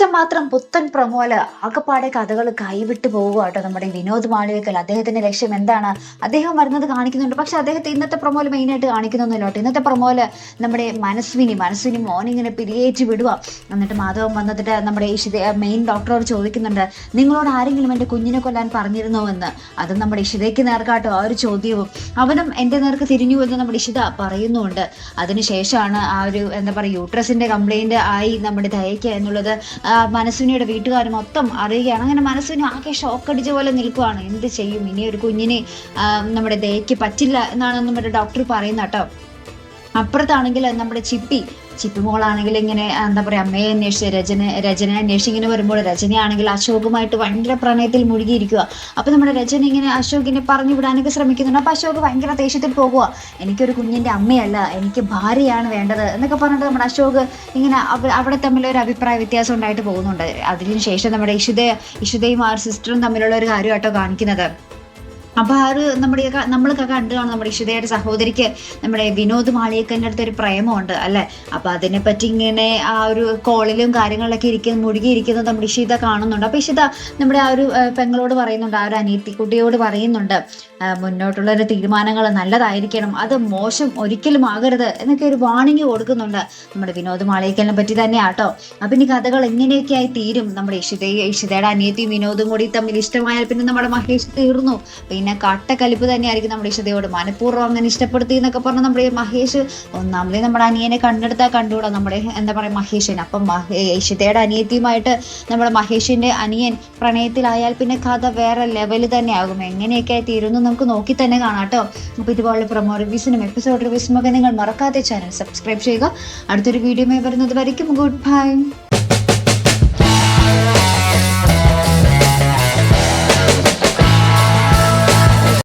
ഇഷ്ടമാത്രം പുത്തൻ പ്രമോല് ആകപ്പാടെ കഥകൾ കൈവിട്ടു പോവുക കേട്ടോ നമ്മുടെ വിനോദ് മാളിയേക്കൽ. അദ്ദേഹത്തിന്റെ ലക്ഷ്യം എന്താണ്? അദ്ദേഹം വരുന്നത് കാണിക്കുന്നുണ്ട്, പക്ഷെ അദ്ദേഹത്തെ ഇന്നത്തെ പ്രമോല് മെയിനായിട്ട് കാണിക്കുന്നൊന്നുമില്ല കേട്ടോ. ഇന്നത്തെ പ്രമോല് നമ്മുടെ മനസ്വിനി മോനിങ്ങനെ പിരിയേറ്റ് വിടുക. എന്നിട്ട് മാധവൻ വന്നിട്ട് നമ്മുടെ മെയിൻ ഡോക്ടറോട് ചോദിക്കുന്നുണ്ട്, നിങ്ങളോട് ആരെങ്കിലും എൻ്റെ കുഞ്ഞിനെ കൊല്ലാൻ പറഞ്ഞിരുന്നോ എന്ന്. അതും നമ്മുടെ ഇഷിതയ്ക്ക് നേർക്കാട്ടോ ആ ഒരു ചോദ്യവും. അവനും എൻ്റെ നേർക്ക് തിരിഞ്ഞു എന്ന് നമ്മുടെ ഇഷിത പറയുന്നുണ്ട്. അതിനുശേഷമാണ് ആ ഒരു എന്താ പറയുക യൂട്രസിന്റെ കംപ്ലൈന്റ് ആയി നമ്മുടെ ദയയ്ക്ക് എന്നുള്ളത് മനസ്വിനിയുടെ വീട്ടുകാർ മൊത്തം അറിയുകയാണ്. അങ്ങനെ മനസ്വിനി ആകെ ഷോക്ക് അടിച്ച പോലെ നിൽക്കുവാണ്. എന്ത് ചെയ്യും, ഇനി ഒരു കുഞ്ഞിനെ നമ്മുടെ ദയയ്ക്ക് പറ്റില്ല എന്നാണ് നമ്മുടെ ഡോക്ടർ പറയുന്നത് കേട്ടോ. അപ്പുറത്താണെങ്കിൽ നമ്മുടെ ചിപ്പി മോളാണെങ്കിൽ ഇങ്ങനെ എന്താ പറയുക അമ്മയെ അന്വേഷിച്ച് രചന അന്വേഷിച്ചിങ്ങനെ വരുമ്പോൾ രചനയാണെങ്കിൽ അശോകുമായിട്ട് ഭയങ്കര പ്രണയത്തിൽ മുഴുകിയിരിക്കുക. അപ്പൊ നമ്മുടെ രചന ഇങ്ങനെ അശോകിനെ പറഞ്ഞു വിടാനൊക്കെ ശ്രമിക്കുന്നുണ്ട്. അപ്പൊ അശോക് ഭയങ്കര ദേഷ്യത്തിൽ പോകുക. എനിക്കൊരു കുഞ്ഞിന്റെ അമ്മയല്ല, എനിക്ക് ഭാര്യയാണ് വേണ്ടത് എന്നൊക്കെ പറഞ്ഞിട്ട് നമ്മുടെ അശോക് ഇങ്ങനെ അവിടെ തമ്മിൽ ഒരു അഭിപ്രായ വ്യത്യാസം ഉണ്ടായിട്ട് പോകുന്നുണ്ട്. അതിനുശേഷം നമ്മുടെ ഇഷിതയും ആ സിസ്റ്ററും തമ്മിലുള്ള ഒരു കാര്യമായിട്ടോ കാണിക്കുന്നത്. അപ്പൊ നമ്മളൊക്കെ കണ്ടു കാണും നമ്മുടെ ഇഷിതയുടെ സഹോദരിക്ക് നമ്മുടെ വിനോദ് മാളിയേക്കലിന്റെ അടുത്ത് ഒരു പ്രേമമുണ്ട് അല്ലെ. അപ്പൊ അതിനെപ്പറ്റി ഇങ്ങനെ ആ ഒരു കോളിലും കാര്യങ്ങളിലൊക്കെ മുഴുകിയിരിക്കുന്നത് നമ്മുടെ ഇഷിത കാണുന്നുണ്ട്. അപ്പൊ ഇഷിത നമ്മുടെ ആ ഒരു പെങ്ങളോട് പറയുന്നുണ്ട്, ആ ഒരു അനിയത്തിക്കുട്ടിയോട് പറയുന്നുണ്ട്, മുന്നോട്ടുള്ള ഒരു തീരുമാനങ്ങൾ നല്ലതായിരിക്കണം, അത് മോശം ഒരിക്കലും ആകരുത് എന്നൊക്കെ ഒരു വാണിംഗ് കൊടുക്കുന്നുണ്ട് നമ്മുടെ വിനോദ് മാളിയേക്കലിനെ പറ്റി തന്നെയാട്ടോ. അപ്പൊ ഇനി കഥകൾ എങ്ങനെയൊക്കെ ആയി തീരും? നമ്മുടെ ഇഷിതയുടെ അനിയത്തിയും വിനോദും കൂടി തമ്മിൽ ഇഷ്ടമായാൽ പിന്നെ നമ്മുടെ മഹേഷ് തീർന്നു. പിന്നെ കട്ടക്കലിപ്പ് തന്നെയായിരിക്കും നമ്മുടെ ഇഷിതയോട്. മനഃപൂർവ്വം അങ്ങനെ ഇഷ്ടപ്പെടുത്തി എന്നൊക്കെ പറഞ്ഞ നമ്മുടെ മഹേഷ് ഒന്നാമതേ നമ്മുടെ അനിയനെ കണ്ടുകൂടാ നമ്മുടെ എന്താ പറയാ മഹേഷിന്. അപ്പം ഇഷിതയുടെ അനിയത്തിയുമായിട്ട് നമ്മുടെ മഹേഷിന്റെ അനിയൻ പ്രണയത്തിലായാൽ പിന്നെ കഥ വേറെ ലെവല് തന്നെ ആകും. എങ്ങനെയൊക്കെ തീരുന്നു നമുക്ക് നോക്കി തന്നെ കാണാം കേട്ടോ. അപ്പൊ ഇതുപോലെ പ്രൊമോ റിവ്യൂസിനും എപ്പിസോഡ് റിവ്യൂസിനും ഒക്കെ നിങ്ങൾ മറക്കാതെ ചാനൽ സബ്സ്ക്രൈബ് ചെയ്യുക. അടുത്തൊരു വീഡിയോ വരുന്നത് വരയ്ക്കും ഗുഡ് ബൈ.